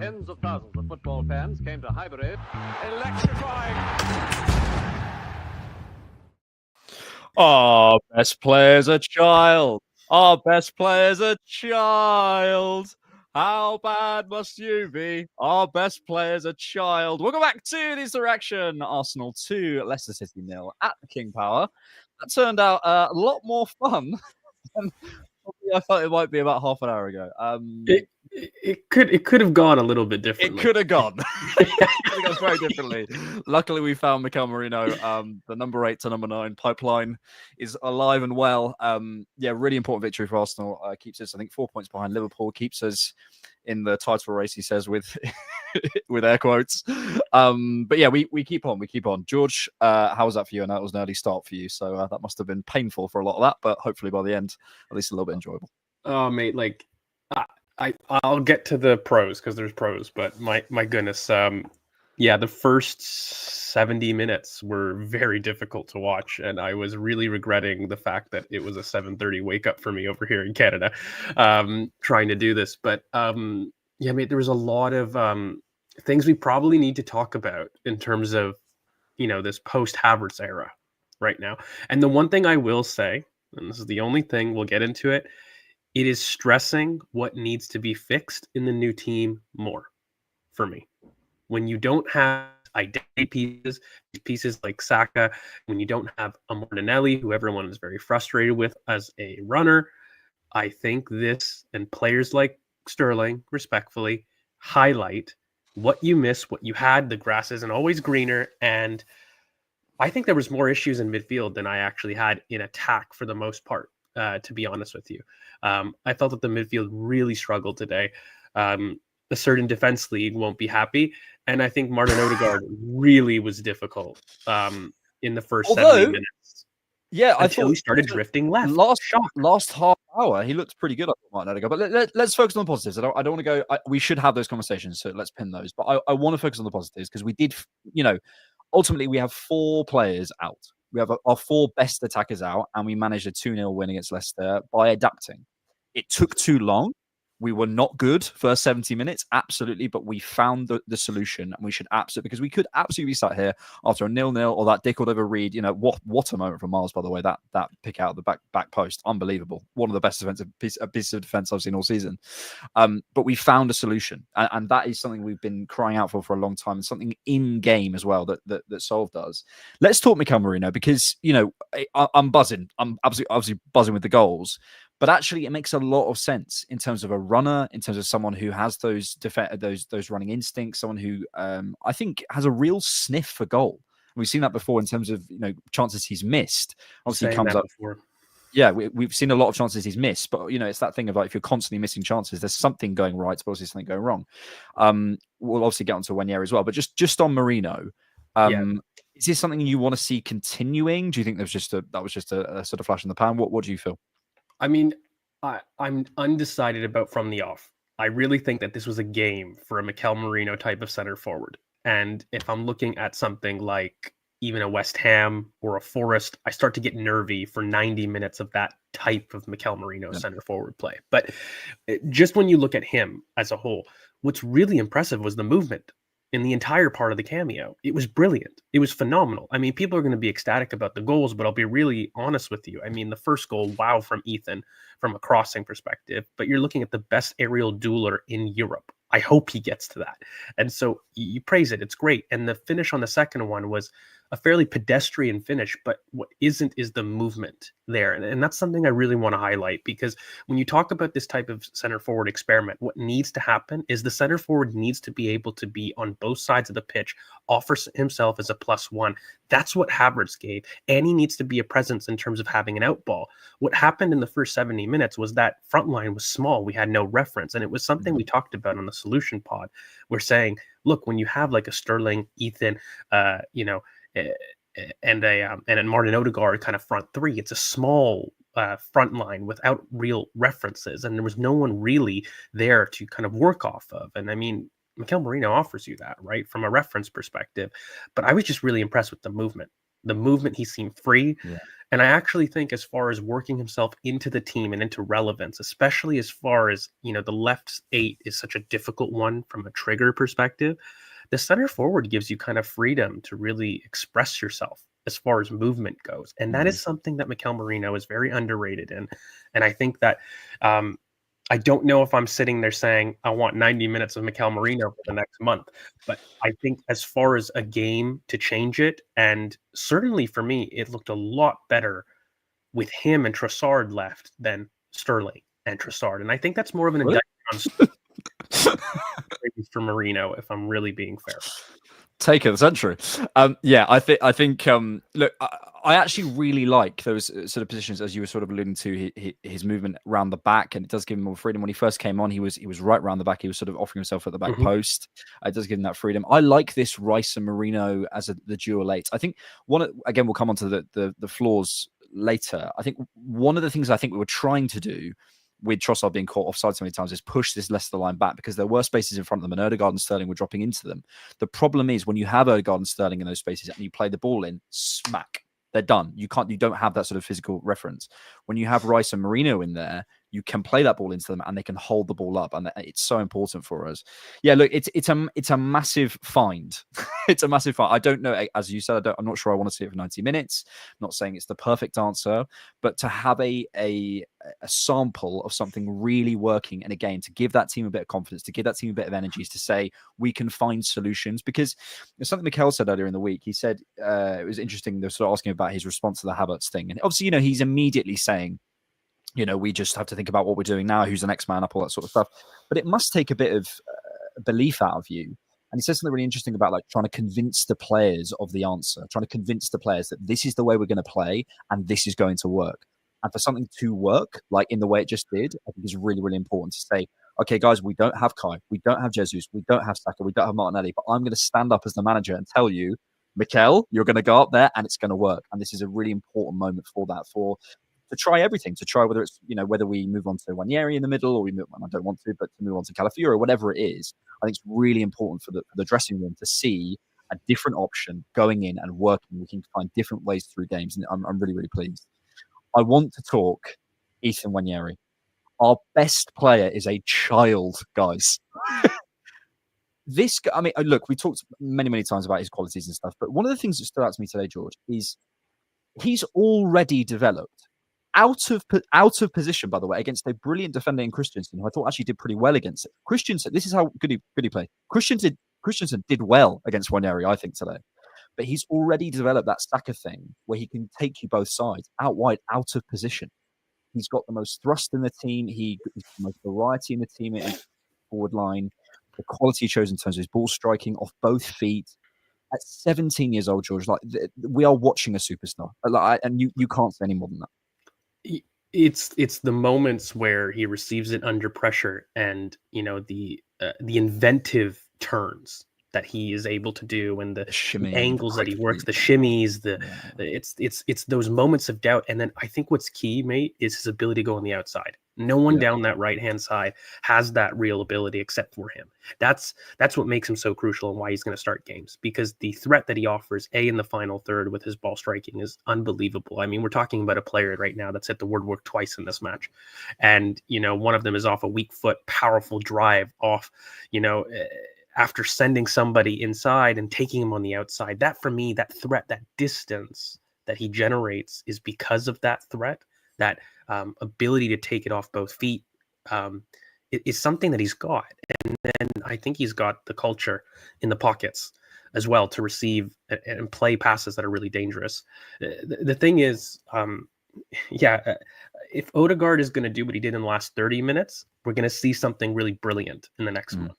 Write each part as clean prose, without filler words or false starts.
Tens of thousands of football fans came to Highbury. Electrifying. Our best player's a child. Our best player's a child. How bad must you be? Our best player's a child. Welcome back to the Insurrection. Arsenal 2, Leicester City 0 at the King Power. That turned out a lot more fun than I thought it might be about half an hour ago. It could have gone a little bit differently. It could have gone. It could have gone very differently. Luckily, we found Mikel Merino. The number 8 to number 9 pipeline is alive and well. Really important victory for Arsenal. Keeps us, I think, 4 points behind Liverpool. Keeps us in the title race, he says, with with air quotes. But yeah, we keep on. We keep on. George, how was that for you? And that was an early start for you. So that must have been painful for a lot of that. But hopefully by the end, at least a little bit enjoyable. Oh, mate, I'll get to the pros because there's pros, but my goodness, the first 70 minutes were very difficult to watch, and I was really regretting the fact that it was a 7:30 wake up for me over here in Canada, trying to do this. But mate, there was a lot of things we probably need to talk about in terms of this post Havertz era right now. And the one thing I will say, and this is the only thing, we'll get into it. It is stressing what needs to be fixed in the new team more for me. When you don't have identity pieces like Saka, when you don't have a Nwaneri, who everyone is very frustrated with as a runner, I think this and players like Sterling, respectfully, highlight what you miss, what you had. The grass isn't always greener, and I think there was more issues in midfield than I actually had in attack for the most part. To be honest with you, I felt that the midfield really struggled today. A certain defense league won't be happy, and I think Martin Ødegaard really was difficult in the first 70 minutes. Yeah, I thought he started drifting left. Last half hour, he looked pretty good, Martin Ødegaard. But let's focus on the positives. I don't want to go. We should have those conversations, so let's pin those. But I want to focus on the positives because we did. Ultimately, we have 4 players out. We have our 4 best attackers out, and we managed a 2-0 win against Leicester by adapting. It took too long. We were not good first 70 minutes, absolutely, but we found the solution, and we should absolutely, because we could absolutely sat here after a 0-0 or that Dick over Reed. What a moment from Miles, by the way. That pick out of the back post, unbelievable. One of the best defensive pieces of defense I've seen all season. But we found a solution, and that is something we've been crying out for a long time, and something in game as well that Solve does. Let's talk Mikel Merino because I'm buzzing. I'm obviously buzzing with the goals. But actually, it makes a lot of sense in terms of a runner, in terms of someone who has those running instincts, someone who I think has a real sniff for goal. We've seen that before in terms of chances he's missed. Obviously, he comes up. Before. Yeah, we've seen a lot of chances he's missed, but it's that thing of like if you're constantly missing chances, there's something going right, but also something going wrong. We'll obviously get onto Nwaneri as well, but just on Merino. Is this something you want to see continuing? Do you think that was just a sort of flash in the pan? What do you feel? I mean, I'm undecided about from the off. I really think that this was a game for a Mikel Merino type of center forward. And if I'm looking at something like even a West Ham or a Forest, I start to get nervy for 90 minutes of that type of Mikel Merino center forward play. But just when you look at him as a whole, what's really impressive was the movement in the entire part of the cameo. It was brilliant. It was phenomenal. I mean, people are going to be ecstatic about the goals, but I'll be really honest with you. I mean, the first goal, wow, from Ethan, from a crossing perspective, but you're looking at the best aerial dueler in Europe. I hope he gets to that. And so you praise it. It's great. And the finish on the second one was a fairly pedestrian finish, but what isn't is the movement there. And that's something I really want to highlight, because when you talk about this type of center forward experiment, what needs to happen is the center forward needs to be able to be on both sides of the pitch, offers himself as a +1. That's what Havertz gave. And he needs to be a presence in terms of having an out ball. What happened in the first 70 minutes was that front line was small. We had no reference. And it was something we talked about on the solution pod. We're saying, look, when you have like a Sterling, Ethan, and a Martin Ødegaard kind of front three, it's a small front line without real references, and there was no one really there to kind of work off of. And I mean, Mikel Merino offers you that, right, from a reference perspective. But I was just really impressed with the movement. The movement, he seemed free. Yeah. And I actually think as far as working himself into the team and into relevance, especially as far as, the left 8 is such a difficult one from a trigger perspective, the center forward gives you kind of freedom to really express yourself as far as movement goes. And that is something that Mikel Merino is very underrated in. And I think that I don't know if I'm sitting there saying I want 90 minutes of Mikel Merino for the next month, but I think as far as a game to change it, and certainly for me, it looked a lot better with him and Trossard left than Sterling and Trossard. And I think that's more of an indictment on Sterling for Merino, if I'm really being fair. Take of the century. I think. Look, I actually really like those sort of positions, as you were sort of alluding to, his movement around the back, and it does give him more freedom. When he first came on, he was right around the back. He was sort of offering himself at the back post. It does give him that freedom. I like this Rice and Merino as the dual eight. I think again, we'll come on to the flaws later. I think one of the things I think we were trying to do with Trossard being caught offside so many times is push this Leicester line back, because there were spaces in front of them and Ødegaard and Sterling were dropping into them. The problem is when you have Ødegaard and Sterling in those spaces and you play the ball in, smack, they're done. You don't have that sort of physical reference. When you have Rice and Merino in there, you can play that ball into them and they can hold the ball up, and it's so important for us. Yeah, look, it's a massive find. It's a massive find. I don't know, as you said, I'm not sure I want to see it for 90 minutes. I'm not saying it's the perfect answer, but to have a sample of something really working, and again, to give that team a bit of confidence, to give that team a bit of energy, to say we can find solutions. Because there's something Mikel said earlier in the week. He said it was interesting. They're sort of asking about his response to the Havertz thing, and obviously, he's immediately saying, we just have to think about what we're doing now, who's the next man up, all that sort of stuff. But it must take a bit of belief out of you. And he says something really interesting about trying to convince the players of the answer, trying to convince the players that this is the way we're going to play and this is going to work. And for something to work, like in the way it just did, I think is really, really important to say, okay, guys, we don't have Kai, we don't have Jesus, we don't have Saka, we don't have Martinelli, but I'm going to stand up as the manager and tell you, Mikel, you're going to go up there and it's going to work. And this is a really important moment for that, to try everything, to try whether it's, whether we move on to Nwaneri in the middle or we move on, I don't want to, but to move on to Calafiori or whatever it is. I think it's really important for the dressing room to see a different option going in and working. We can find different ways through games, and I'm really, really pleased. I want to talk Ethan Nwaneri. Our best player is a child, guys. Look, we talked many, many times about his qualities and stuff, but one of the things that stood out to me today, George, is he's already developed out of position, by the way, against a brilliant defender in Christensen, who I thought actually did pretty well against it. Christensen, this is how good he played. Christensen did well against Nwaneri, I think, today. But he's already developed that Saka thing where he can take you both sides, out wide, out of position. He's got the most thrust in the team. He's got the most variety in the team in the forward line. The quality he shows in terms of his ball striking off both feet. At 17 years old, George, we are watching a superstar. And you can't say any more than that. It's the moments where he receives it under pressure, and the inventive turns that he is able to do, and the angles that he works, the shimmies, it's those moments of doubt. And then I think what's key, mate, is his ability to go on the outside. No one down that right-hand side has that real ability except for him. That's what makes him so crucial and why he's going to start games, because the threat that he offers, in the final third with his ball striking, is unbelievable. I mean, we're talking about a player right now that's hit the woodwork twice in this match. And, one of them is off a weak foot, powerful drive off, after sending somebody inside and taking him on the outside. That, for me, that threat, that distance that he generates is because of that threat, that ability to take it off both feet. It is something that he's got. And then I think he's got the culture in the pockets as well to receive and play passes that are really dangerous. The thing is, if Ødegaard is going to do what he did in the last 30 minutes, we're going to see something really brilliant in the next month.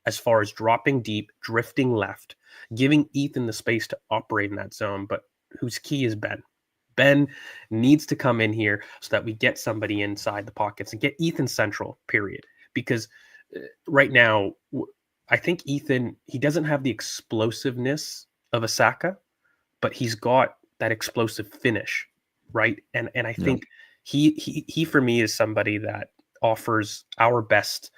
As far as dropping deep, drifting left, giving Ethan the space to operate in that zone, but whose key is Ben. Ben needs to come in here so that we get somebody inside the pockets and get Ethan central, period. Because right now, I think Ethan, he doesn't have the explosiveness of a Saka, but he's got that explosive finish, right? And I think he for me is somebody that offers our best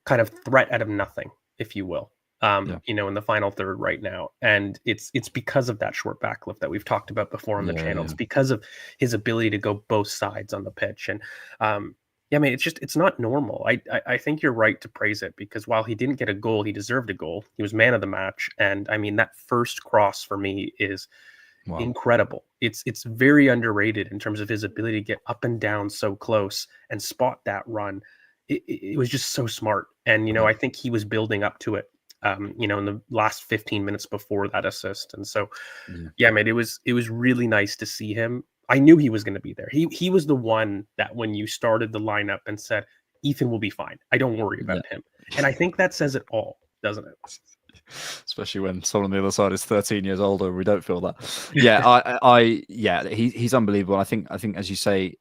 kind of threat out of nothing, if you will. in the final third right now. And it's because of that short backlift that we've talked about before on the channel. It's because of his ability to go both sides on the pitch. And it's not normal. I think you're right to praise it, because while he didn't get a goal, he deserved a goal. He was man of the match. And I mean, that first cross for me is incredible. It's very underrated in terms of his ability to get up and down so close and spot that run. It was just so smart. And, I think he was building up to it, in the last 15 minutes before that assist. And so, man, it was really nice to see him. I knew he was going to be there. He was the one that when you started the lineup and said, Ethan will be fine, I don't worry about him. And I think that says it all, doesn't it? Especially when someone on the other side is 13 years older and we don't feel that. He's unbelievable. I think as you say,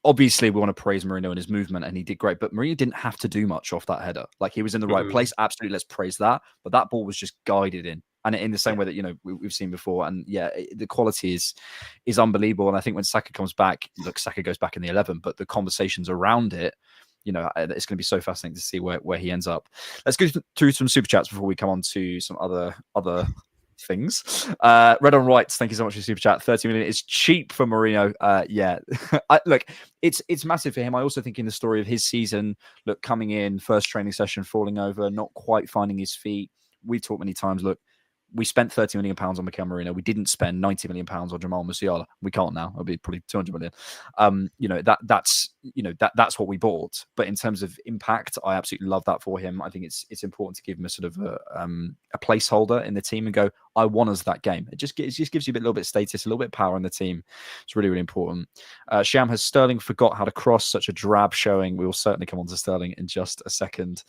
obviously we want to praise Merino and his movement, and he did great, but Merino didn't have to do much off that header. Like, he was in the right place. Absolutely, let's praise that. But that ball was just guided in. And in the same way that, we've seen before. And the quality is unbelievable. And I think when Saka comes back, Saka goes back in the 11, but the conversations around it, it's going to be so fascinating to see where he ends up. Let's go through some super chats before we come on to some other things. Red on Rights, thank you so much for your super chat. 30 million is cheap for Merino. It's massive for him. I also think in the story of his season, coming in, first training session, falling over, not quite finding his feet. We've talked many times, we spent £30 million on Mikel Merino. We didn't spend £90 million on Jamal Musiala. We can't now. It'll be probably 200 million. That's what we bought. But in terms of impact, I absolutely love that for him. I think it's important to give him a sort of a placeholder in the team and go, I want us that game. It just gives you a little bit of status, a little bit of power in the team. It's really, really important. Sham, has Sterling forgot how to cross? Such a drab showing. We will certainly come on to Sterling in just a second.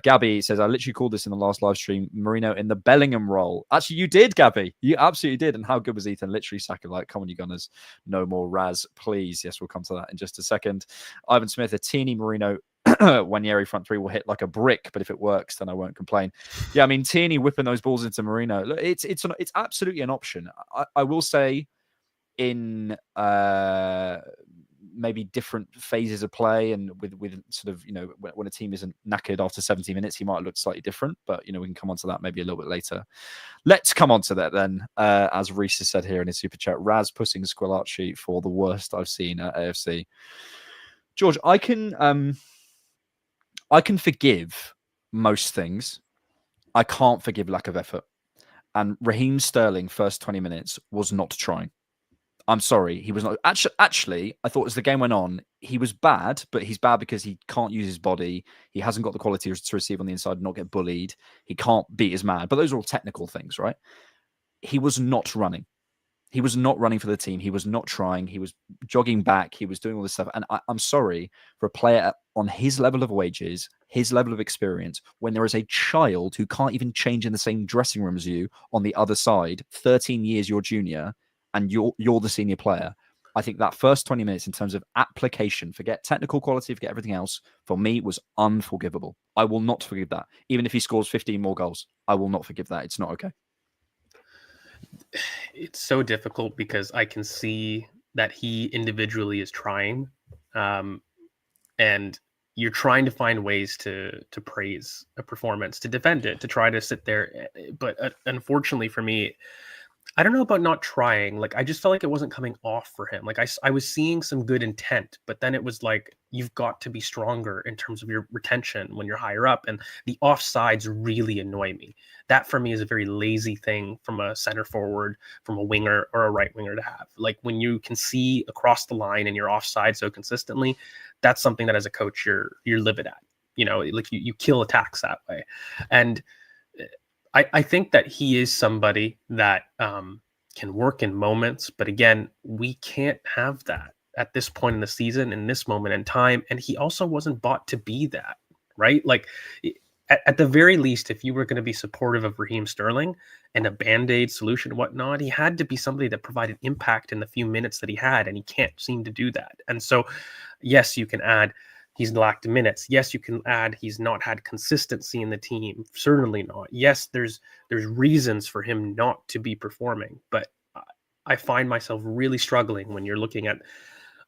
Gabby says, I literally called this in the last live stream, Merino in the Bellingham role. Actually, you did, Gabby. You absolutely did. And how good was Ethan? Literally Saka, come on, you Gunners. No more Raz, please. Yes, we'll come to that in just a second. Ivan Smith, a teeny Merino Nwaneri front three will hit like a brick, but if it works, then I won't complain. Yeah, I mean, Tierney whipping those balls into Merino, it's absolutely an option. I will say, in maybe different phases of play, and with sort of when a team isn't knackered after 70 minutes, he might look slightly different. But we can come on to that maybe a little bit later. Let's come on to that then. As Reese has said here in his super chat, Raz pussing Squillaci for the worst I've seen at AFC. George, I can forgive most things. I can't forgive lack of effort. And Raheem Sterling, first 20 minutes, was not trying. I'm sorry, he was not. Actually, I thought as the game went on, he was bad, but he's bad because he can't use his body. He hasn't got the quality to receive on the inside and not get bullied. He can't beat his man. But those are all technical things, right? He was not running. He was not running for the team. He was not trying. He was jogging back. He was doing all this stuff. And I'm sorry, for a player on his level of wages, his level of experience, when there is a child who can't even change in the same dressing room as you on the other side, 13 years your junior, and you're the senior player. I think that first 20 minutes in terms of application, forget technical quality, forget everything else, for me was unforgivable. I will not forgive that. Even if he scores 15 more goals, I will not forgive that. It's not okay. It's so difficult because I can see that he individually is trying, and you're trying to find ways to praise a performance, to defend it, to try to sit there. But unfortunately for me, I don't know about not trying. I just felt like it wasn't coming off for him. I was seeing some good intent, but then it was like, you've got to be stronger in terms of your retention when you're higher up. And the offsides really annoy me. That for me is a very lazy thing from a center forward, from a winger or a right winger to have. When you can see across the line and you're offside so consistently, that's something that as a coach, you're livid at. You kill attacks that way. And I think that he is somebody that can work in moments, but again, we can't have that at this point in the season, in this moment in time. And he also wasn't bought to be that, right? At the very least, if you were going to be supportive of Raheem Sterling and a Band-Aid solution and whatnot, he had to be somebody that provided impact in the few minutes that he had, and he can't seem to do that. And so, yes, you can add he's lacked minutes. Yes, you can add he's not had consistency in the team. Certainly not. Yes, there's reasons for him not to be performing, but I find myself really struggling when you're looking at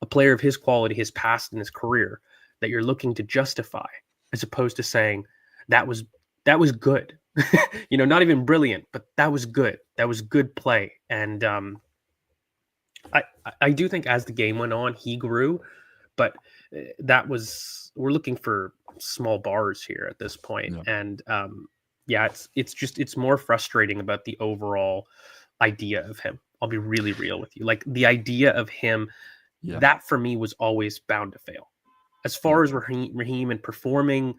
a player of his quality, his past and his career, that you're looking to justify, as opposed to saying that was good. Not even brilliant, but that was good. That was good play. And I do think as the game went on, he grew, but we're looking for small bars here at this point. Yeah. And yeah, it's more frustrating about the overall idea of him. I'll be really real with you. Like the idea of him, that for me was always bound to fail. As far as Raheem and performing,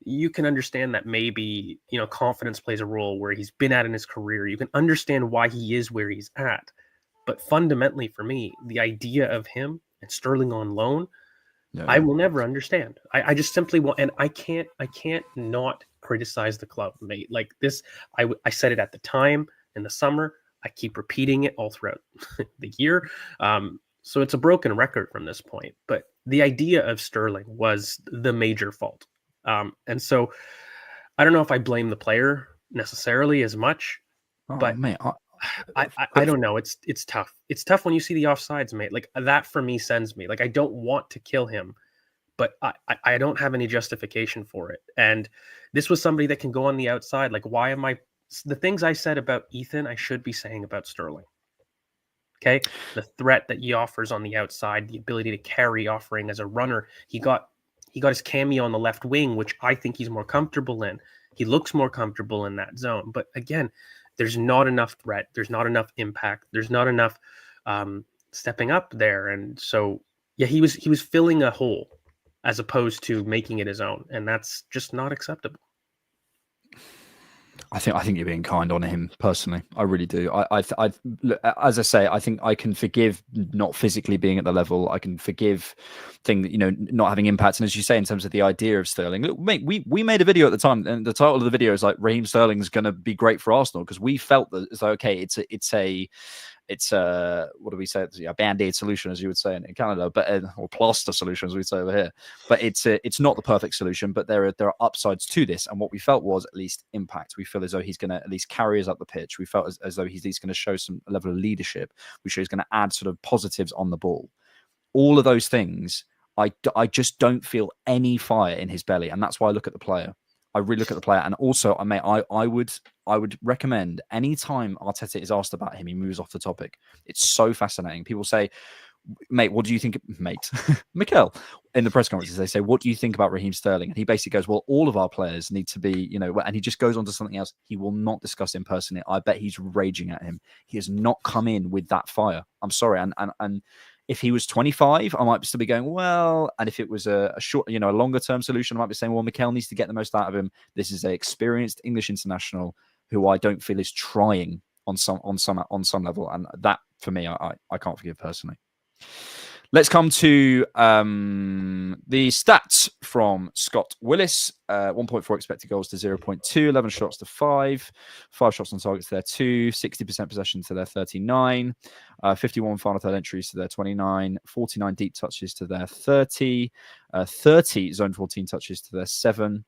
you can understand that maybe, confidence plays a role where he's been at in his career. You can understand why he is where he's at. But fundamentally for me, the idea of him and Sterling on loan, I will never understand. I just simply want, and I can't not criticize the club, mate. Like this, I said it at the time in the summer. I keep repeating it all throughout the year. So it's a broken record from this point. But the idea of Sterling was the major fault. And so I don't know if I blame the player necessarily as much, but mate, I don't know. It's tough. It's tough when you see the offsides, mate. Like that for me sends me. Like I don't want to kill him, but I don't have any justification for it. And this was somebody that can go on the outside. Like why am I? The things I said about Ethan, I should be saying about Sterling. Okay, the threat that he offers on the outside, the ability to carry, offering as a runner. He got his cameo on the left wing, which I think he's more comfortable in. He looks more comfortable in that zone. But again, there's not enough threat. There's not enough impact. There's not enough stepping up there. And so, yeah, he was filling a hole as opposed to making it his own. And that's just not acceptable. I think you're being kind on him personally. I really do. As I say, I think I can forgive not physically being at the level. I can forgive not having impact. And as you say, in terms of the idea of Sterling, look, mate, we made a video at the time, and the title of the video is like Raheem Sterling's going to be great for Arsenal, because we felt that it's like, okay, it's a what do we say? It's a band-aid solution, as you would say in Canada, but or plaster solution, as we'd say over here. But it's not the perfect solution, but there are upsides to this. And what we felt was at least impact. We feel as though he's going to at least carry us up the pitch. We felt as though he's at least going to show some level of leadership. We show he's going to add sort of positives on the ball. All of those things, I just don't feel any fire in his belly, and that's why I look at the player. I really look at the player, and also, I would recommend any time Arteta is asked about him, he moves off the topic. It's so fascinating. People say, "Mate, what do you think?" Mate, Mikel, in the press conferences, they say, "What do you think about Raheem Sterling?" And he basically goes, "Well, all of our players need to be, and he just goes on to something else. He will not discuss him personally. I bet he's raging at him. He has not come in with that fire. I'm sorry, and if he was 25, I might still be going, well, and if it was a short, a longer term solution, I might be saying, well, Mikel needs to get the most out of him. This is an experienced English international who I don't feel is trying on some level. And that, for me, I can't forgive personally. Let's come to the stats from Scott Willis. 1.4 expected goals to 0.2, 11 shots to 5 shots on target to their 2, 60% possession to their 39, 51 final third entries to their 29, 49 deep touches to their 30, 30 zone 14 touches to their 7,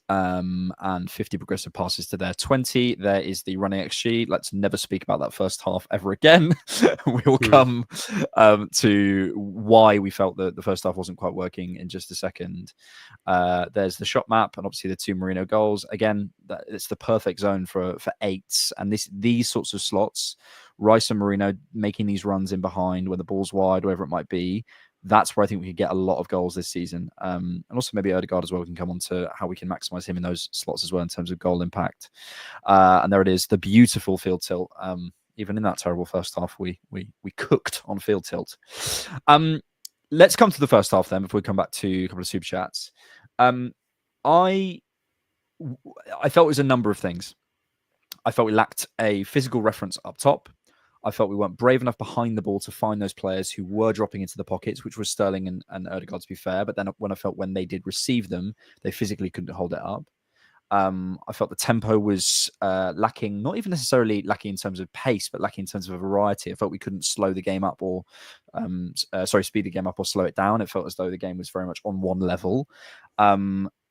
and 50 progressive passes to their 20. There is the running XG. Let's never speak about that first half ever again. We will come to why we felt that the first half wasn't quite working in just a second. There's the shot map, and obviously the 2 Merino goals. Again, it's the perfect zone for 8s, and these sorts of slots, Rice and Merino making these runs in behind when the ball's wide, whatever it might be. That's where I think we could get a lot of goals this season. And also maybe Ødegaard as well. We can come on to how we can maximize him in those slots as well in terms of goal impact. And there it is, the beautiful field tilt. Even in that terrible first half, we cooked on field tilt. Let's come to the first half then before we come back to a couple of super chats. I felt it was a number of things. I felt we lacked a physical reference up top. I felt we weren't brave enough behind the ball to find those players who were dropping into the pockets, which was Sterling and Ødegaard, to be fair. But then when they did receive them, they physically couldn't hold it up. I felt the tempo was lacking, not even necessarily lacking in terms of pace, but lacking in terms of a variety. I felt we couldn't slow the game up or speed the game up or slow it down. It felt as though the game was very much on one level.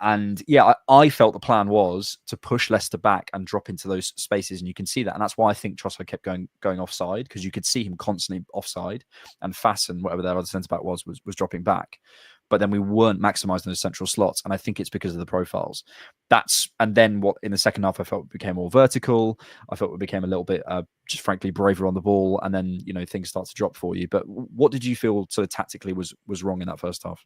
And yeah, I felt the plan was to push Leicester back and drop into those spaces, and you can see that. And that's why I think Trossard kept going offside, because you could see him constantly offside, and Fassen, whatever their other centre back was dropping back. But then we weren't maximising those central slots, and I think it's because of the profiles. and then what in the second half I felt became more vertical. I felt we became a little bit just frankly braver on the ball, and then things start to drop for you. But what did you feel sort of tactically was wrong in that first half?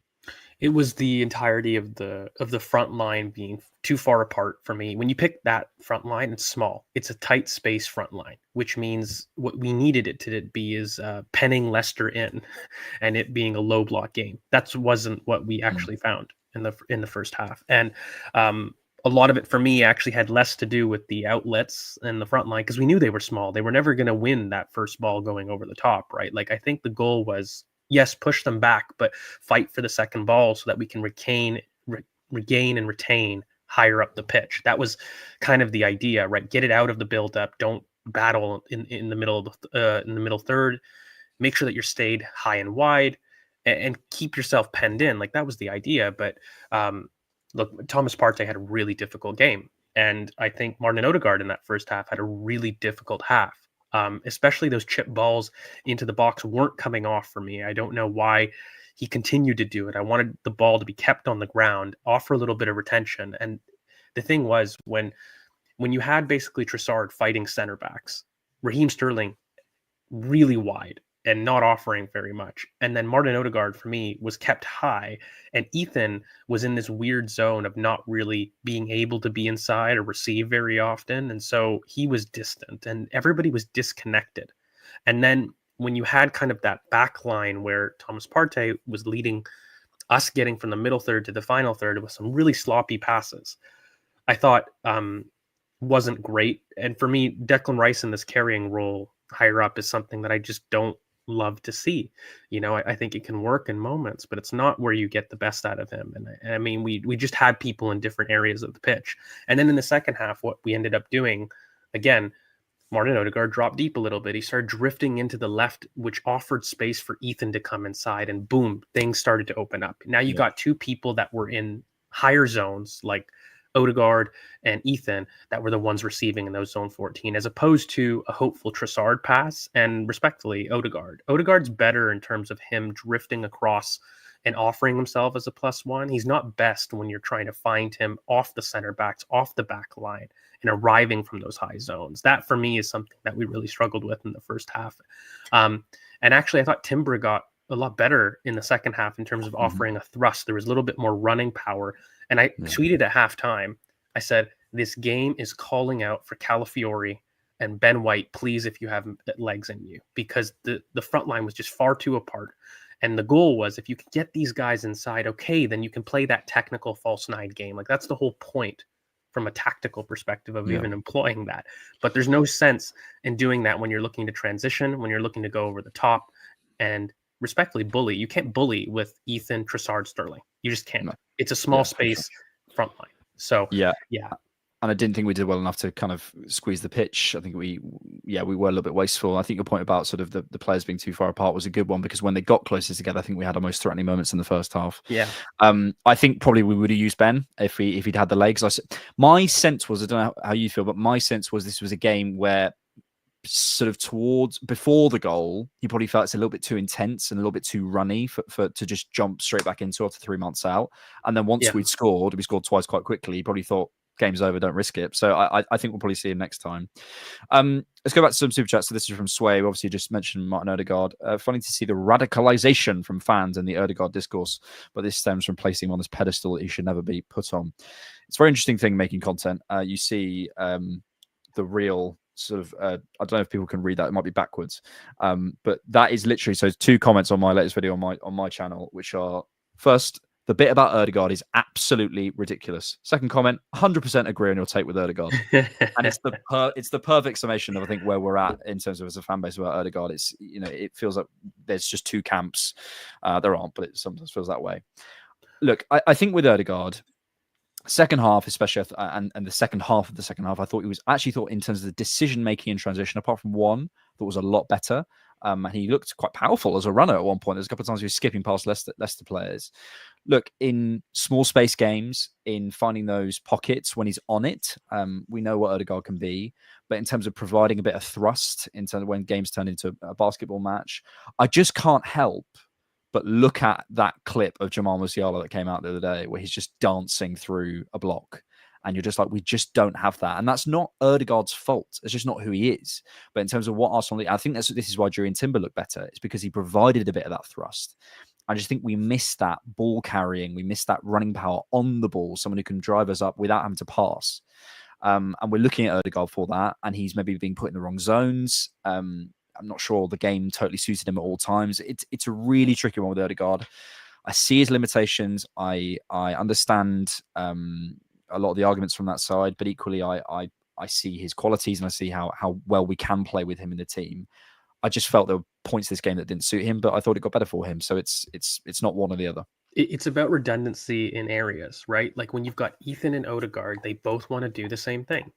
It was the entirety of the front line being too far apart for me. When you pick that front line, it's small. It's a tight space front line, which means what we needed it to be is penning Leicester in, and it being a low block game. That wasn't what we actually found in the first half, and a lot of it for me actually had less to do with the outlets and the front line, because we knew they were small. They were never going to win that first ball going over the top, right? Like, I think the goal was, yes, push them back, but fight for the second ball so that we can regain and retain higher up the pitch. That was kind of the idea, right? Get it out of the build-up. Don't battle in the middle of in the middle third. Make sure that you're stayed high and wide, and keep yourself penned in. Like, that was the idea. But look, Thomas Partey had a really difficult game, and I think Martin Ødegaard in that first half had a really difficult half. Especially those chip balls into the box weren't coming off for me. I don't know why he continued to do it. I wanted the ball to be kept on the ground, offer a little bit of retention. And the thing was, when you had basically Trossard fighting center backs, Raheem Sterling really wide and not offering very much, and then Martin Ødegaard for me was kept high, and Ethan was in this weird zone of not really being able to be inside or receive very often, and so he was distant and everybody was disconnected. And then when you had kind of that back line where Thomas Partey was leading us, getting from the middle third to the final third with some really sloppy passes, I thought wasn't great. And for me, Declan Rice in this carrying role higher up is something that I just don't love to see. I think it can work in moments, but it's not where you get the best out of him. And I mean, we just had people in different areas of the pitch. And then in the second half, what we ended up doing, again, Martin Ødegaard dropped deep a little bit. He started drifting into the left, which offered space for Ethan to come inside, and boom, things started to open up. Now you got two people that were in higher zones, like Ødegaard and Ethan, that were the ones receiving in those zone 14, as opposed to a hopeful Trossard pass, and respectfully, Ødegaard. Ødegaard's better in terms of him drifting across and offering himself as a +1. He's not best when you're trying to find him off the center backs, off the back line, and arriving from those high zones. That, for me, is something that we really struggled with in the first half. And actually, I thought Timber got a lot better in the second half in terms of offering a thrust. There was a little bit more running power. And I tweeted at halftime, I said, this game is calling out for Calafiori and Ben White, please, if you have legs in you, because the front line was just far too apart. And the goal was, if you can get these guys inside, okay, then you can play that technical false nine game. Like, that's the whole point from a tactical perspective of even employing that. But there's no sense in doing that when you're looking to transition, when you're looking to go over the top and respectfully bully. You can't bully with Ethan, Trossard, Sterling. You just can't. No. It's a small space front line. So yeah. And I didn't think we did well enough to kind of squeeze the pitch. I think we were a little bit wasteful. I think your point about sort of the players being too far apart was a good one, because when they got closer together, I think we had our most threatening moments in the first half. Yeah. I think probably we would have used Ben if he'd had the legs. My sense was, I don't know how you feel, but my sense was this was a game where sort of before the goal, he probably felt it's a little bit too intense and a little bit too runny for to just jump straight back into after 3 months out. And then once we scored twice quite quickly, he probably thought, game's over, don't risk it. So I think we'll probably see him next time. Let's go back to some super chats. So this is from Sway. We obviously just mentioned Martin Ødegaard. Funny to see the radicalization from fans in the Ødegaard discourse, but this stems from placing him on this pedestal that he should never be put on. It's a very interesting thing making content. You see the real sort of, I don't know if people can read that. It might be backwards. But that is literally, so 2 comments on my latest video on my channel, which are, first, the bit about Ødegaard is absolutely ridiculous. Second comment, 100% agree on your take with Ødegaard. And it's the perfect summation of, I think, where we're at in terms of as a fan base about Ødegaard. It's, it feels like there's just 2 camps. There aren't, but it sometimes feels that way. Look, I think with Ødegaard, second half, especially, and the second half of the second half, I thought in terms of the decision making and transition, apart from one, I thought was a lot better. And he looked quite powerful as a runner at one point. There's a couple of times he was skipping past Leicester players. Look, in small space games, in finding those pockets when he's on it, we know what Ødegaard can be. But in terms of providing a bit of thrust, in terms of when games turn into a basketball match, I just can't help but look at that clip of Jamal Musiala that came out the other day, where he's just dancing through a block. And you're just like, we just don't have that. And that's not Ødegaard's fault. It's just not who he is. But in terms of what Arsenal, I think this is why Jurriën Timber looked better. It's because he provided a bit of that thrust. I just think we missed that ball carrying. We missed that running power on the ball, someone who can drive us up without having to pass. And we're looking at Ødegaard for that. And he's maybe being put in the wrong zones. I'm not sure the game totally suited him at all times. It's a really tricky one with Ødegaard. I see his limitations. I understand a lot of the arguments from that side, but equally I see his qualities and I see how well we can play with him in the team. I just felt there were points of this game that didn't suit him, but I thought it got better for him. So it's not one or the other. It's about redundancy in areas, right? Like when you've got Ethan and Ødegaard, they both want to do the same thing,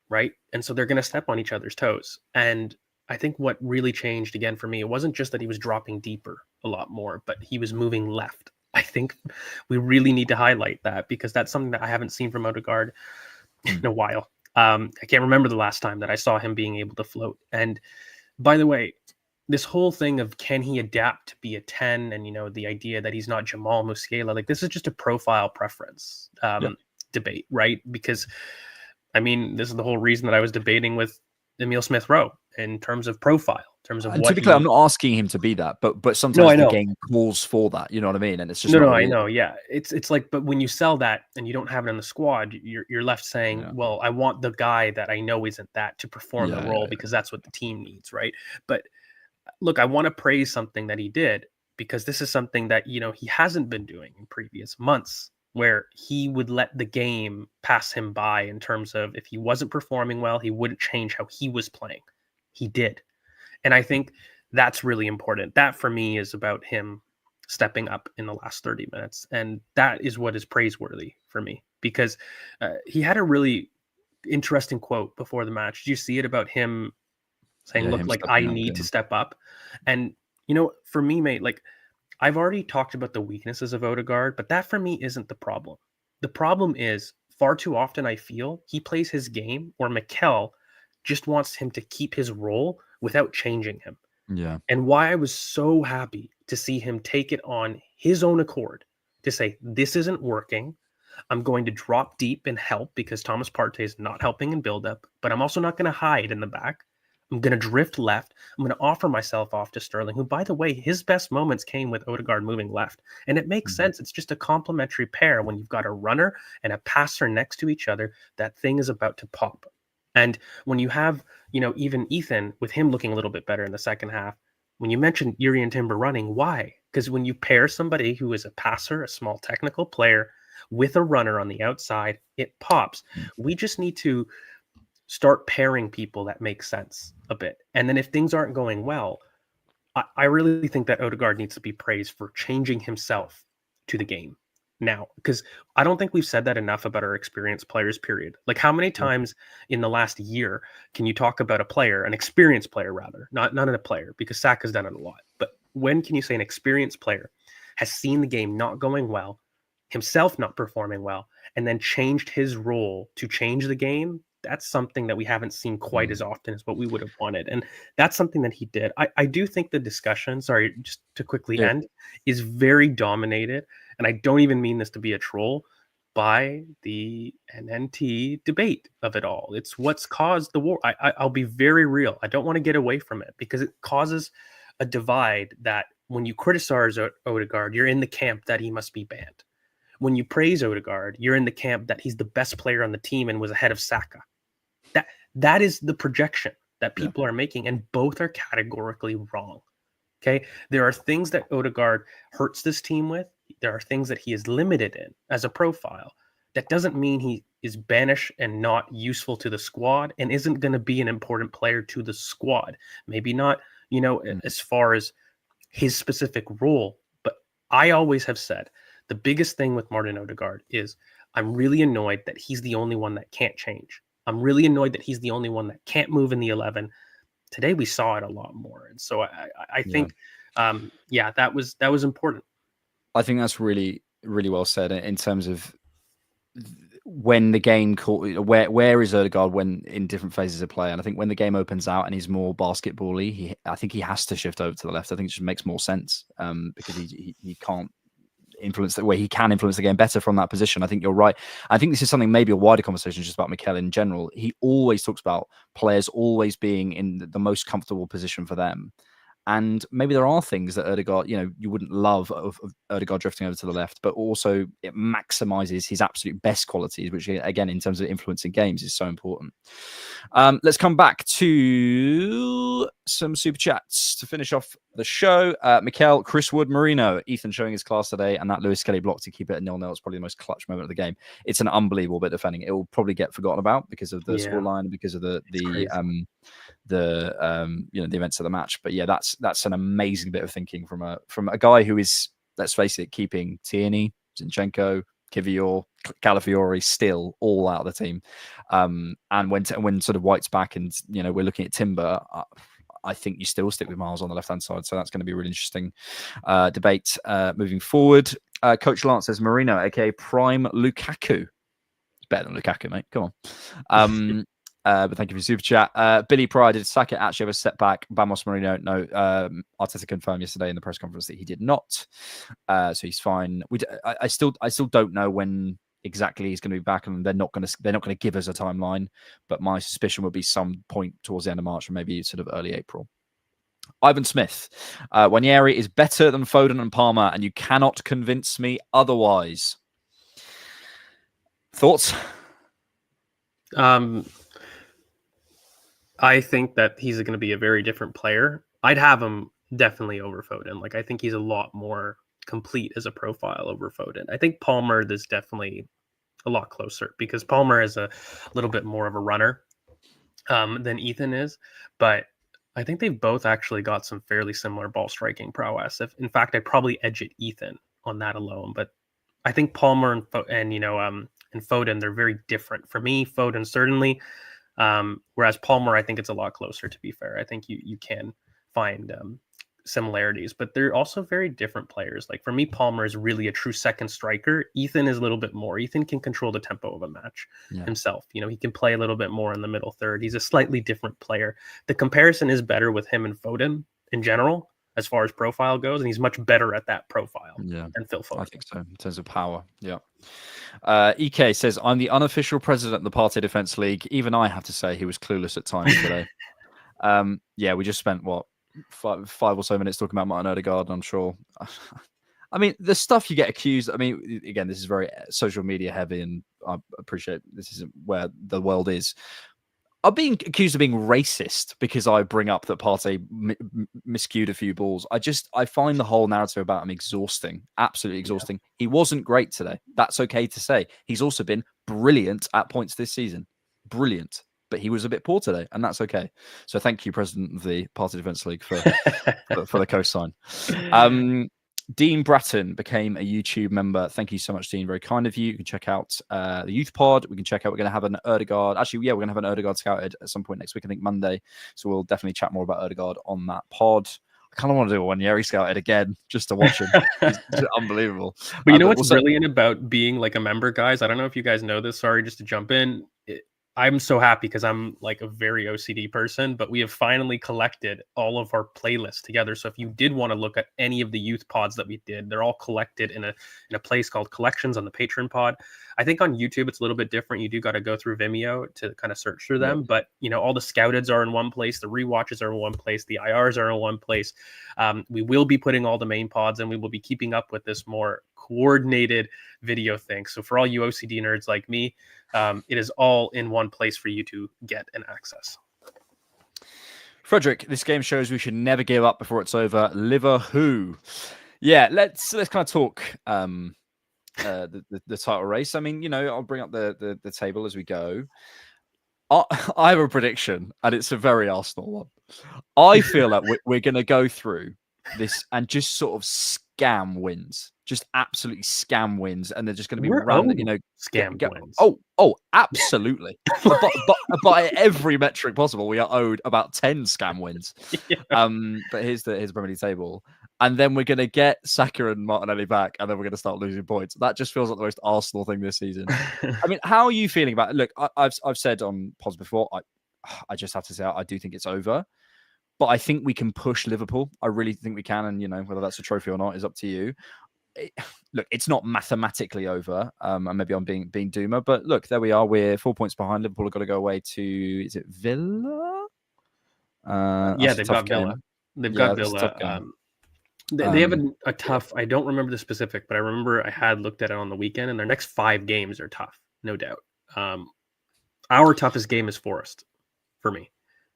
right? And so they're going to step on each other's toes. And I think what really changed again for me, it wasn't just that he was dropping deeper a lot more, but he was moving left. I think we really need to highlight that because that's something that I haven't seen from Ødegaard in a while. I can't remember the last time that I saw him being able to float. And by the way, this whole thing of can he adapt to be a 10 and, the idea that he's not Jamal Musiala, like this is just a profile preference debate, right? Because, this is the whole reason that I was debating with Emile Smith-Rowe in terms of profile, in terms of what. To be clear, I'm not asking him to be that, but sometimes the game calls for that. You know what I mean? And it's just I know, yeah. It's like, but when you sell that and you don't have it in the squad, you're left saying, well, I want the guy that I know isn't that to perform the role because that's what the team needs, right? But look, I want to praise something that he did because this is something that he hasn't been doing in previous months, where he would let the game pass him by in terms of if he wasn't performing well, he wouldn't change how he was playing. He did. And I think that's really important. That for me is about him stepping up in the last 30 minutes. And that is what is praiseworthy for me because he had a really interesting quote before the match. Did you see it about him saying, look, like I need to step up? And, for me, mate, like I've already talked about the weaknesses of Ødegaard, but that for me isn't the problem. The problem is far too often I feel he plays his game or Mikel just wants him to keep his role without changing him. Yeah. And why I was so happy to see him take it on his own accord to say, this isn't working. I'm going to drop deep and help because Thomas Partey is not helping in build-up, but I'm also not going to hide in the back. I'm going to drift left. I'm going to offer myself off to Sterling, who, by the way, his best moments came with Ødegaard moving left. And it makes sense. It's just a complementary pair. When you've got a runner and a passer next to each other, that thing is about to pop. And when you have, even Ethan, with him looking a little bit better in the second half, when you mentioned Jurriën Timber running, why? Because when you pair somebody who is a passer, a small technical player, with a runner on the outside, it pops. We just need to start pairing people that make sense a bit. And then if things aren't going well, I really think that Ødegaard needs to be praised for changing himself to the game now, because I don't think we've said that enough about our experienced players, period. Like how many times in the last year can you talk about a player, an experienced player rather, not a player, because Saka's done it a lot. But when can you say an experienced player has seen the game not going well, himself not performing well, and then changed his role to change the game? That's something that we haven't seen quite as often as what we would have wanted. And that's something that he did. I do think the discussion, sorry, just to quickly end, is very dominated. And I don't even mean this to be a troll, by the NNT debate of it all. It's what's caused the war. I'll be very real. I don't want to get away from it because it causes a divide that when you criticize Ødegaard, you're in the camp that he must be banned. When you praise Ødegaard, you're in the camp that he's the best player on the team and was ahead of Saka. That is the projection that people are making, and both are categorically wrong. Okay, there are things that Ødegaard hurts this team with. There are things that he is limited in as a profile. That doesn't mean he is banished and not useful to the squad and isn't going to be an important player to the squad. Maybe not, as far as his specific role, but I always have said the biggest thing with Martin Ødegaard is I'm really annoyed that he's the only one that can't change. I'm really annoyed that he's the only one that can't move in the 11. Today we saw it a lot more, and so I think, that was important. I think that's really, really well said in terms of when the game where is Ødegaard when in different phases of play. And I think when the game opens out and he's more basketball-y, I think he has to shift over to the left. I think it just makes more sense because he can't influence where he can influence the game better from that position. I think you're right. I think this is something maybe a wider conversation just about Mikel in general. He always talks about players always being in the most comfortable position for them. And maybe there are things that Ødegaard, you wouldn't love of Ødegaard drifting over to the left, but also it maximizes his absolute best qualities, which again, in terms of influencing games, is so important. Let's come back to some super chats to finish off the show. Mikel, Chris Wood, Merino, Ethan showing his class today, and that Lewis Kelly block to keep it at 0-0 is probably the most clutch moment of the game. It's an unbelievable bit of defending. It will probably get forgotten about because of the scoreline and because of the events of the match. But yeah, that's an amazing bit of thinking from a guy who is, let's face it, keeping Tierney, Zinchenko, Kivior, Calafiori still all out of the team. And when sort of White's back and we're looking at Timber, I think you still stick with Miles on the left hand side. So that's going to be a really interesting debate moving forward. Coach Lance says Merino, aka Prime Lukaku. It's better than Lukaku, mate. Come on. But thank you for your super chat. Billy Pryor, did Saka actually have a setback? Vamos Merino, no. Arteta confirmed yesterday in the press conference that he did not. So he's fine. I still don't know when exactly he's going to be back, and they're not going to give us a timeline. But my suspicion would be some point towards the end of March, or maybe sort of early April. Ivan Smith, Nwaneri is better than Foden and Palmer, and you cannot convince me otherwise. Thoughts? I think that he's going to be a very different player. I'd have him definitely over Foden. Like, I think he's a lot more complete as a profile over Foden. I think Palmer is definitely a lot closer because Palmer is a little bit more of a runner than Ethan is. But I think they've both actually got some fairly similar ball striking prowess. In fact, I'd probably edge it Ethan on that alone. But I think Palmer and Foden, they're very different. For me, Foden certainly. Whereas Palmer, I think it's a lot closer, to be fair. I think you can find similarities, but they're also very different players. Like for me, Palmer is really a true second striker. Ethan is a little bit more. Ethan can control the tempo of a match himself. He can play a little bit more in the middle third. He's a slightly different player. The comparison is better with him and Foden in general, as far as profile goes, and he's much better at that profile than Phil Foden. I think so, in terms of power. Yeah. EK says, I'm the unofficial president of the Partey Defence League. Even I have to say he was clueless at times today. We just spent, five or so minutes talking about Martin Ødegaard, I'm sure. I mean, the stuff you get accused, again, this is very social media heavy, and I appreciate this isn't where the world is. I'm being accused of being racist because I bring up that Partey miscued a few balls. I find the whole narrative about him exhausting, absolutely exhausting. Yeah. He wasn't great today. That's okay to say. He's also been brilliant at points this season. Brilliant. But he was a bit poor today, and that's okay. So thank you, President of the Partey Defence League, for the cosign. Dean Bratton became a YouTube member. Thank you so much, Dean. Very kind of you. You can check out the Youth Pod. We can check out, we're going to have an Ødegaard. Actually, we're going to have an Ødegaard scouted at some point next week, I think Monday. So we'll definitely chat more about Ødegaard on that pod. I kind of want to do a Nwaneri scouted again just to watch him. It's unbelievable. But you know what's brilliant about being like a member, guys? I don't know if you guys know this. Sorry, just to jump in. I'm so happy because I'm like a very OCD person, but we have finally collected all of our playlists together. So if you did want to look at any of the youth pods that we did, they're all collected in a place called Collections on the Patreon pod. I think on YouTube, it's a little bit different. You do got to go through Vimeo to kind of search through them, but all the scouteds are in one place. The rewatches are in one place. The IRs are in one place. We will be putting all the main pods, and we will be keeping up with this more coordinated video thing. So for all you OCD nerds like me, it is all in one place for you to get and access. Frederick, this game shows we should never give up before it's over. Liverpool. Yeah, let's kind of talk the title race. I mean, I'll bring up the table as we go. I have a prediction, and it's a very Arsenal one. I feel like we're going to go through this and just sort of scam wins. Just absolutely scam wins, and they're just going to be random, scam wins. Oh, absolutely. by every metric possible, we are owed about 10 scam wins. But here's the Premier League table, and then we're going to get Saka and Martinelli back, and then we're going to start losing points. That just feels like the most Arsenal thing this season. I mean, how are you feeling about it? Look, I've said on pods before, I just have to say I do think it's over. But I think we can push Liverpool. I really think we can, and whether that's a trophy or not is up to you. look, it's not mathematically over, and maybe I'm being doomer, but look, there we are. We're 4 points behind. Liverpool have got to go away to, is it Villa? Yeah, That's a they've tough got Villa. game. They've Yeah, got that's a Villa. tough game. They have a tough. I don't remember the specific, but I remember I had looked at it on the weekend, and their next 5 games are tough, no doubt. Our toughest game is Forest for me.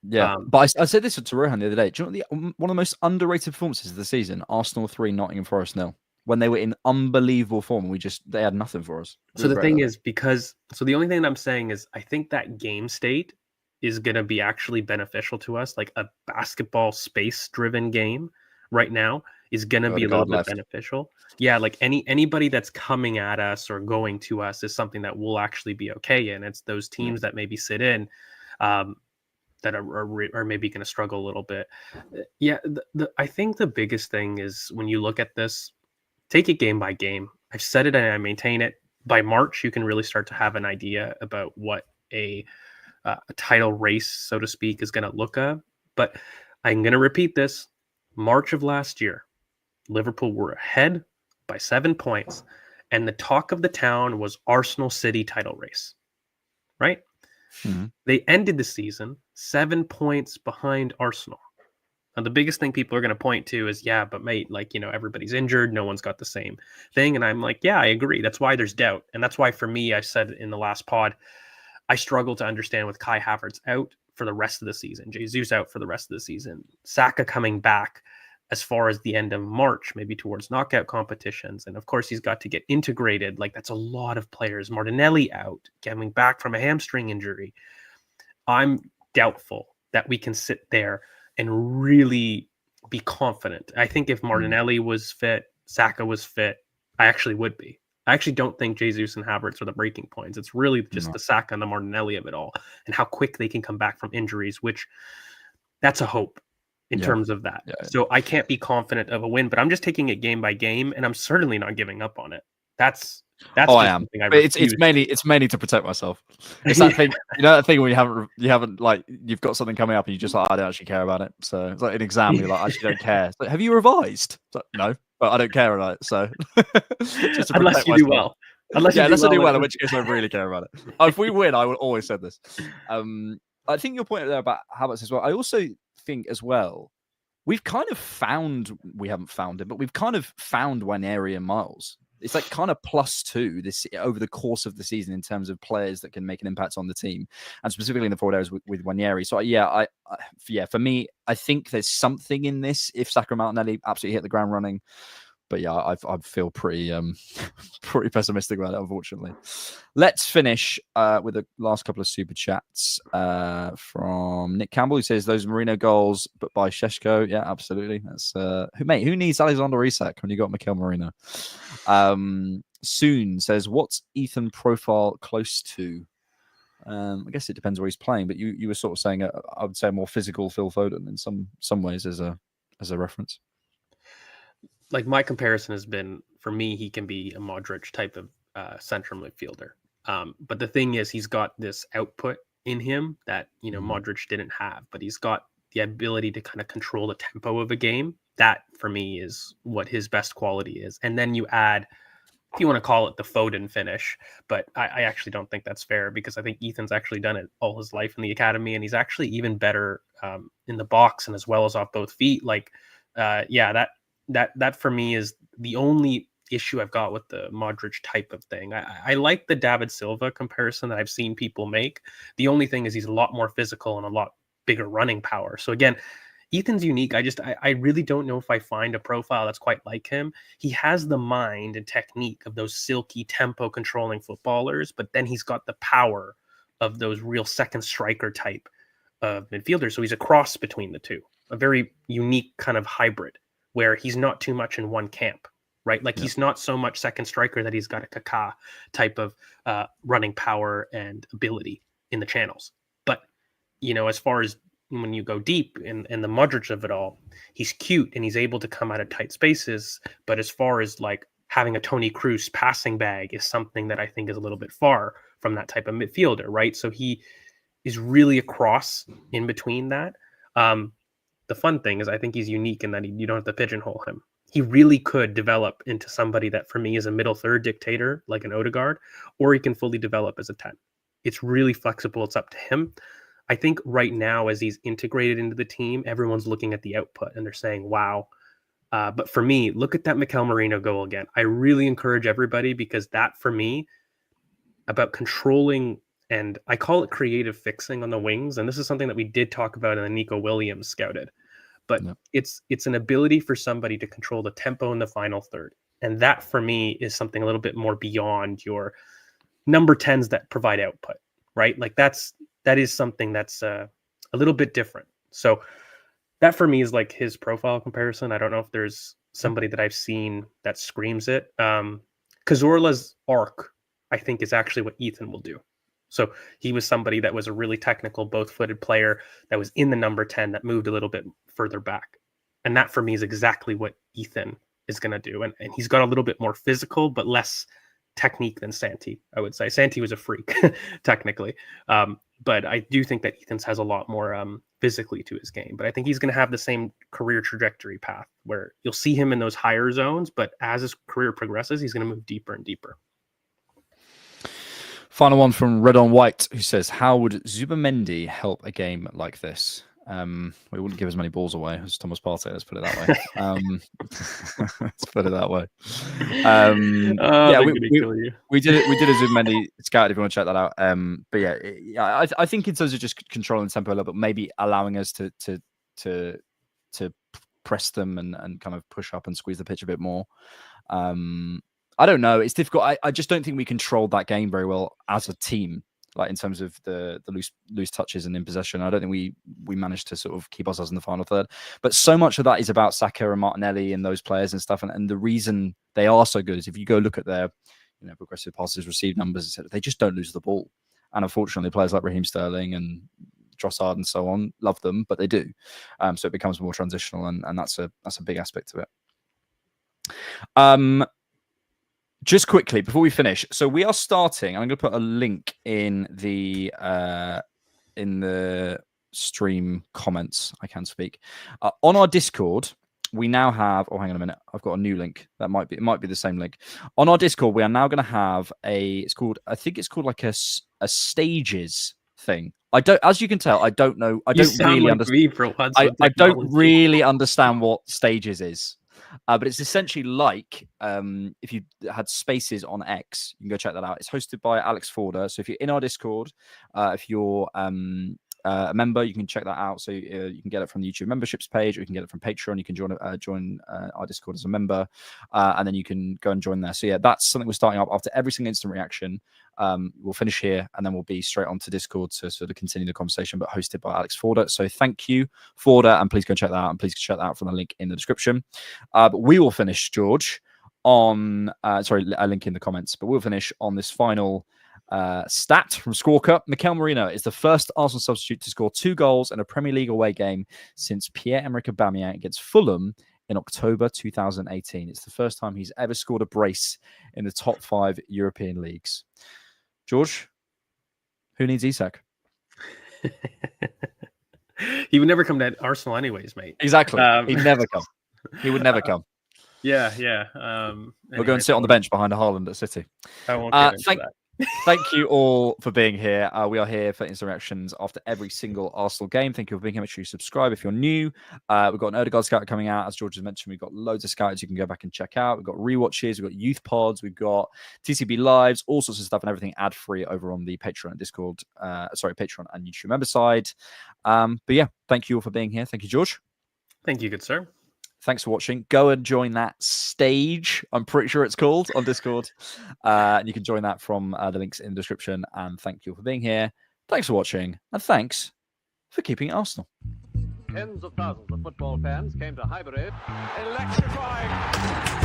Yeah, but I said this to Rohan the other day. Do you know what one of the most underrated performances of the season? Arsenal 3, Nottingham Forest 0. When they were in unbelievable form, they had nothing for us. So the thing is, the only thing that I'm saying is I think that game state is going to be actually beneficial to us. Like a basketball space-driven game right now is going to be a little bit beneficial. Yeah, like anybody that's coming at us or going to us is something that we'll actually be okay in. It's those teams that maybe sit in. That are maybe going to struggle a little bit. Yeah, I think the biggest thing is when you look at this, take it game by game. I've said it and I maintain it. By March, you can really start to have an idea about what a title race, so to speak, is going to look at. But I'm going to repeat this. March of last year, Liverpool were ahead by 7 points, and the talk of the town was Arsenal City title race, right? Mm-hmm. They ended the season 7 points behind Arsenal. Now, the biggest thing people are going to point to is, yeah, but mate, like, everybody's injured. No one's got the same thing. And I'm like, yeah, I agree. That's why there's doubt. And that's why, for me, I said in the last pod, I struggle to understand with Kai Havertz out for the rest of the season, Jesus out for the rest of the season, Saka coming back as far as the end of March, maybe towards knockout competitions. And of course, he's got to get integrated. Like, that's a lot of players. Martinelli out, coming back from a hamstring injury. I'm doubtful that we can sit there and really be confident. I think if Martinelli was fit, Saka was fit, I actually would be. I actually don't think Jesus and Havertz are the breaking points. It's really just the Saka and the Martinelli of it all and how quick they can come back from injuries, which that's a hope in terms of that. Yeah. So I can't be confident of a win, but I'm just taking it game by game, and I'm certainly not giving up on it. That's I am. It's mainly to protect myself. It's that thing, that thing where you haven't like, you've got something coming up and you just like, I don't actually care about it. So it's like an exam, you're like, I actually don't care. Like, have you revised? Like, no, but I don't care about it. So just unless you do well. Unless I do well, in which case I really care about it. If we win, I will always say this. I think your point there about Havertz as well. I also think as well, we've kind of found, we haven't found him, but we've kind of found Nwaneri and Miles. It's like kind of +2 this over the course of the season in terms of players that can make an impact on the team, and specifically in the forward areas with Nwaneri. So for me, I think there's something in this if Saka and Martinelli absolutely hit the ground running. But yeah, I feel pretty pretty pessimistic about it, unfortunately. Let's finish with the last couple of super chats from Nick Campbell, who says those Merino goals, but by Šeško. Yeah, absolutely. That's who needs Alexander Isak when you got Mikel Merino? Soon says, what's Ethan profile close to? I guess it depends where he's playing, but you were sort of saying I would say a more physical Phil Foden in some ways as a reference. Like, my comparison has been, for me, he can be a Modric type of central midfielder. But the thing is, he's got this output in him that, Modric didn't have, but he's got the ability to kind of control the tempo of a game. That, for me, is what his best quality is. And then you add, if you want to call it the Foden finish, but I actually don't think that's fair, because I think Ethan's actually done it all his life in the academy, and he's actually even better in the box and as well as off both feet. Like, that for me is the only issue I've got with the Modric type of thing. I like the David Silva comparison that I've seen people make. The only thing is he's a lot more physical and a lot bigger running power. So again, Ethan's unique. I really don't know if I find a profile that's quite like him. He has the mind and technique of those silky tempo controlling footballers, but then he's got the power of those real second striker type of midfielders. So he's a cross between the two, a very unique kind of hybrid, where he's not too much in one camp, right? Like, he's not so much second striker that he's got a Kaká type of running power and ability in the channels. But, as far as when you go deep in the Modric of it all, he's cute and he's able to come out of tight spaces. But as far as like having a Toni Kroos passing bag is something that I think is a little bit far from that type of midfielder, right? So he is really a cross in between that. The fun thing is I think he's unique in that you don't have to pigeonhole him. he really could develop into somebody that for me is a middle third dictator like an Ødegaard, or he can fully develop as a 10. It's really flexible. It's up to him. I think right now, as he's integrated into the team, everyone's looking at the output and they're saying, wow. But for me, look at that Mikel Merino goal again. I really encourage everybody, because that for me, about controlling, and I call it creative fixing on the wings. And this is something that we did talk about in the Nico Williams scouted. But it's an ability for somebody to control the tempo in the final third. And that for me is something a little bit more beyond your number 10s that provide output, right? Like that is something that's a little bit different. So that for me is like his profile comparison. I don't know if there's somebody that I've seen that screams it. Cazorla's arc, I think, is actually what Ethan will do. So he was somebody that was a really technical, both-footed player that was in the number 10 that moved a little bit further back. And that for me is exactly what Ethan is going to do. And he's got a little bit more physical, but less technique than Santi, I would say. Santi was a freak, technically. But I do think that Ethan's has a lot more physically to his game. But I think he's going to have the same career trajectory path where you'll see him in those higher zones, but as his career progresses, he's going to move deeper and deeper. Final one from Red on White, who says, how would Zubimendi help a game like this? We wouldn't give as many balls away as Thomas Partey, let's put it that way. Let's put it that way. We did a Zubimendi scout if you want to check that out. But yeah, I think in terms of just controlling the tempo a little bit, maybe allowing us to press them and kind of push up and squeeze the pitch a bit more. I don't know. It's difficult. I just don't think we controlled that game very well as a team, like in terms of the loose touches and in possession. I don't think we managed to sort of keep ourselves in the final third. But so much of that is about Saka and Martinelli and those players and stuff. And the reason they are so good is if you go look at their progressive passes received numbers, etc., they just don't lose the ball. And unfortunately, players like Raheem Sterling and Trossard and so on love them, but they do. So it becomes more transitional, and that's a big aspect of it. Just quickly before we finish, so we are starting. I'm going to put a link in the stream comments. I can speak on our Discord. We now have. Oh, hang on a minute. I've got a new link. It might be the same link. On our Discord, we are now going to have I think it's called like a stages thing. I don't, as you can tell, I don't know. I don't really understand. I don't really understand what stages is. But it's essentially like if you had Spaces on X, you can go check that out. It's hosted by Alex Forder. So if you're in our Discord, if you're a member, you can check that out. So you can get it from the YouTube memberships page, or you can get it from Patreon. You can join our Discord as a member, and then you can go and join there. So yeah, that's something we're starting up after every single instant reaction. We'll finish here, and then we'll be straight onto Discord to sort of continue the conversation, but hosted by Alex Forder. So thank you, Forder, and please go check that out, and please check that out from the link in the description. But we will finish, George, on a link in the comments. But we'll finish on this final stat from Squawker. Mikel Merino is the first Arsenal substitute to score 2 goals in a Premier League away game since Pierre-Emerick Aubameyang against Fulham in October 2018. It's the first time he's ever scored a brace in the top 5 European leagues. George, who needs Isak? He would never come to Arsenal anyways, mate. Exactly. He'd never come. He would never come. Yeah. We'll go and sit on the bench behind a Haaland at City. I won't get into that. Thank you all for being here. We are here for instant reactions after every single Arsenal game. Thank you for being here. Make sure you subscribe if you're new. We've got an Ødegaard scout coming out. As George has mentioned, we've got loads of scouts you can go back and check out. We've got rewatches. We've got youth pods. We've got TCB lives, all sorts of stuff, and everything ad-free over on the Patreon and Discord. Patreon and YouTube member side. But yeah, thank you all for being here. Thank you, George. Thank you, good sir. Thanks for watching. Go and join that stage. I'm pretty sure it's called on Discord. And you can join that from the links in the description. And thank you for being here. Thanks for watching. And thanks for keeping it Arsenal. Tens of thousands of football fans came to Highbury. Electrifying.